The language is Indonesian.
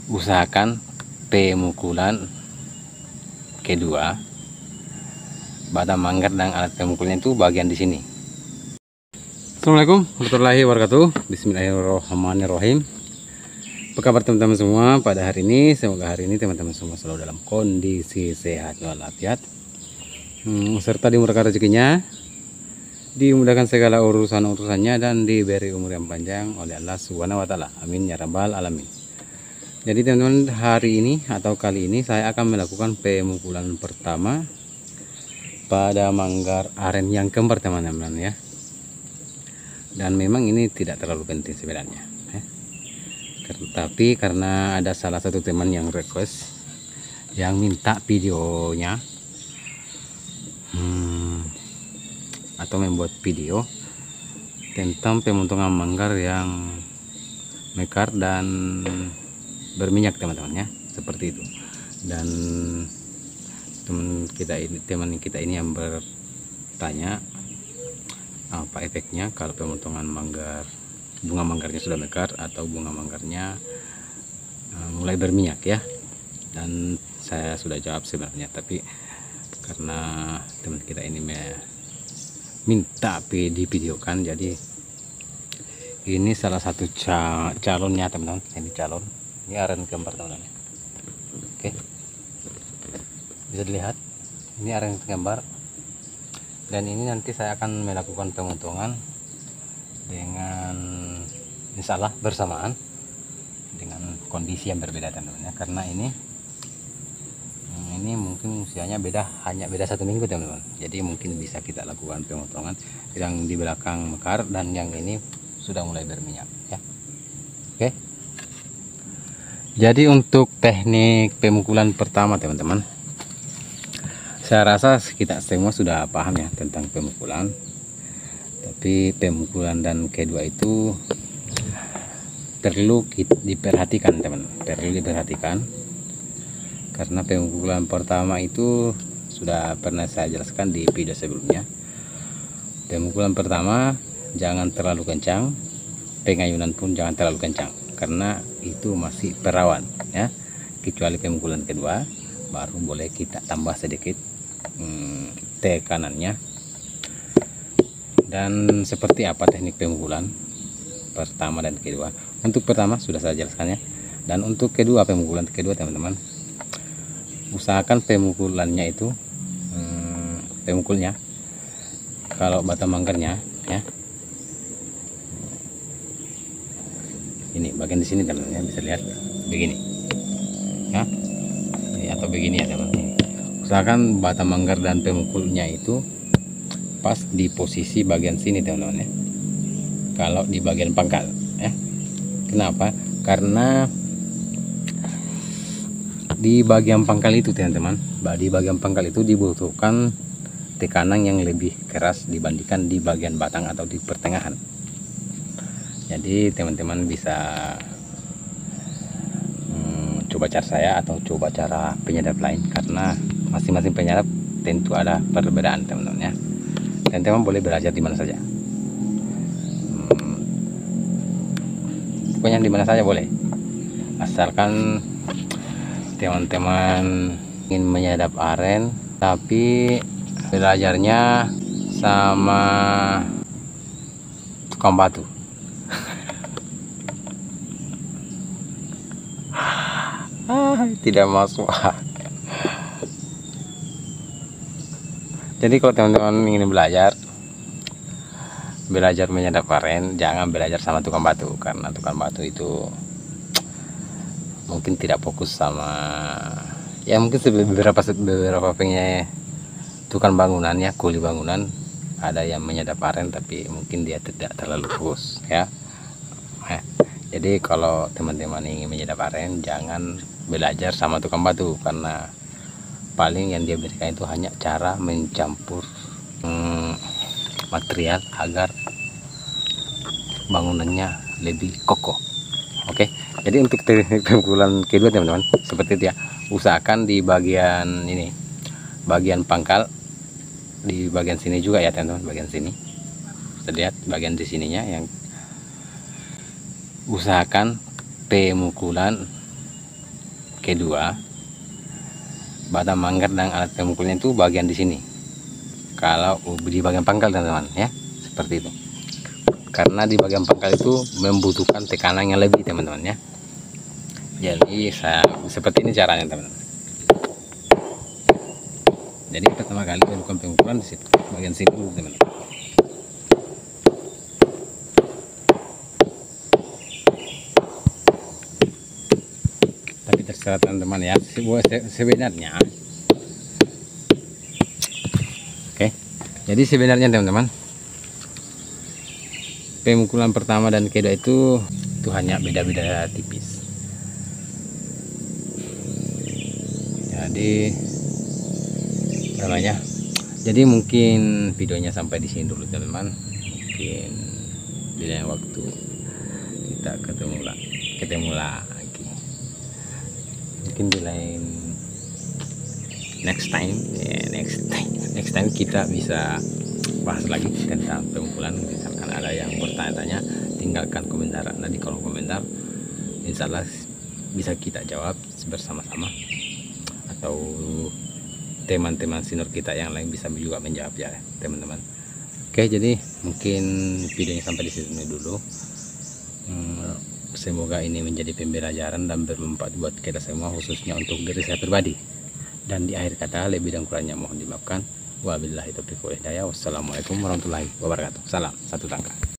usahakan pemukulan kedua batang manggar dan alat pemukulnya itu bagian di sini. Assalamualaikum warahmatullahi wabarakatuh. Bismillahirrahmanirrahim. Apa kabar teman-teman semua pada hari ini? Semoga hari ini teman-teman semua selalu dalam kondisi sehat walafiat, serta dimurahkan rezekinya, dimudahkan segala urusannya, dan diberi umur yang panjang oleh Allah Subhanahu wa Ta'ala. Amin ya rabbal alamin. Jadi teman-teman, hari ini atau kali ini saya akan melakukan pemukulan pertama pada manggar aren yang kembar teman-teman ya. Dan memang ini tidak terlalu penting sebenarnya ya. Tapi karena ada salah satu teman yang request, yang minta videonya atau membuat video tentang pemotongan manggar yang mekar dan berminyak teman-teman ya, seperti itu. Dan teman kita ini yang bertanya apa efeknya kalau pemotongan manggar, bunga manggarnya sudah mekar atau bunga manggarnya mulai berminyak ya. Dan saya sudah jawab sebenarnya, tapi karena teman kita ini minta divideokan, jadi ini salah satu calonnya teman-teman. Ini calon, ini aren kembar teman-teman. Oke, bisa dilihat ini aren kembar, dan ini nanti saya akan melakukan pemotongan dengan insyaallah bersamaan dengan kondisi yang berbeda teman-teman ya. Karena ini mungkin usianya hanya beda 1 minggu teman-teman, jadi mungkin bisa kita lakukan pemotongan yang di belakang mekar dan yang ini sudah mulai berminyak ya. Oke, jadi untuk teknik pemukulan pertama teman-teman, saya rasa kita semua sudah paham ya tentang pemukulan. Tapi pemukulan dan kedua itu perlu diperhatikan teman, perlu diperhatikan. Karena pemukulan pertama itu sudah pernah saya jelaskan di video sebelumnya. Pemukulan pertama jangan terlalu kencang, pengayunan pun jangan terlalu kencang, karena itu masih perawan ya. Kecuali pemukulan kedua baru boleh kita tambah sedikit tekanannya. Dan seperti apa teknik pemukulan pertama dan kedua? Untuk pertama sudah saya jelaskannya, dan untuk kedua, pemukulan kedua teman-teman, usahakan pemukulannya itu pemukulnya kalau batang manggarnya ya, ini bagian di sini teman-teman ya, bisa lihat begini ya, atau begini ya teman-teman. Usahakan batang manggar dan pemukulnya itu pas di posisi bagian sini teman-teman ya, kalau di bagian pangkal ya. Kenapa? Karena di bagian pangkal itu teman-teman, di bagian pangkal itu dibutuhkan tekanan yang lebih keras dibandingkan di bagian batang atau di pertengahan. Jadi teman-teman bisa coba cara saya atau coba cara penyedap lain, karena masing-masing penyedap tentu ada perbedaan teman-teman ya. Teman-teman boleh belajar di mana saja, pokoknya di mana saja boleh, asalkan teman-teman ingin menyadap aren tapi belajarnya sama tukang batu. Tidak masuk. Jadi kalau teman-teman ingin belajar menyadap aren, jangan belajar sama tukang batu, karena tukang batu itu mungkin tidak fokus sama ya, mungkin beberapa pengen tukang bangunan ya, kuli bangunan, ada yang menyadap aren tapi mungkin dia tidak terlalu fokus ya. Jadi kalau teman-teman ingin menyadap aren, jangan belajar sama tukang batu, karena paling yang dia berikan itu hanya cara mencampur material agar bangunannya lebih kokoh. Oke, jadi untuk teknik pemukulan kedua teman-teman seperti itu ya. Usahakan di bagian ini, bagian pangkal, di bagian sini juga ya teman-teman, bagian sini. Bisa lihat bagian di sininya, yang usahakan pemukulan kedua, batang manggar dan alat pemukulnya itu bagian di sini. Kalau di bagian pangkal teman-teman ya, seperti itu. Karena di bagian pangkal itu membutuhkan tekanan yang lebih teman-teman ya. Jadi saya seperti ini caranya teman-teman. Jadi pertama kali melakukan pemukulan di situ, bagian sini dulu teman-teman. Tapi terserah teman-teman ya. Sebenarnya, oke. Jadi sebenarnya teman-teman, pemukulan pertama dan kedua itu hanya beda-beda tipis. Jadi namanya, jadi mungkin videonya sampai di sini dulu teman-teman. Mungkin di lain waktu kita ketemu lagi. Mungkin di lain next time kita bisa bahas lagi tentang pemukulan. Misalkan ada yang bertanya-tanya, tinggalkan komentar Anda di kolom komentar, insyaallah bisa kita jawab bersama-sama, atau teman-teman senior kita yang lain bisa juga menjawab ya teman-teman. Oke, jadi mungkin videonya sampai di sini dulu. Semoga ini menjadi pembelajaran dan bermanfaat buat kita semua, khususnya untuk diri saya pribadi. Dan di akhir kata, lebih dan kurangnya mohon dimaafkan. Wabillahi taufiq wal hidayah. Wassalamualaikum warahmatullahi wabarakatuh. Salam satu tangga.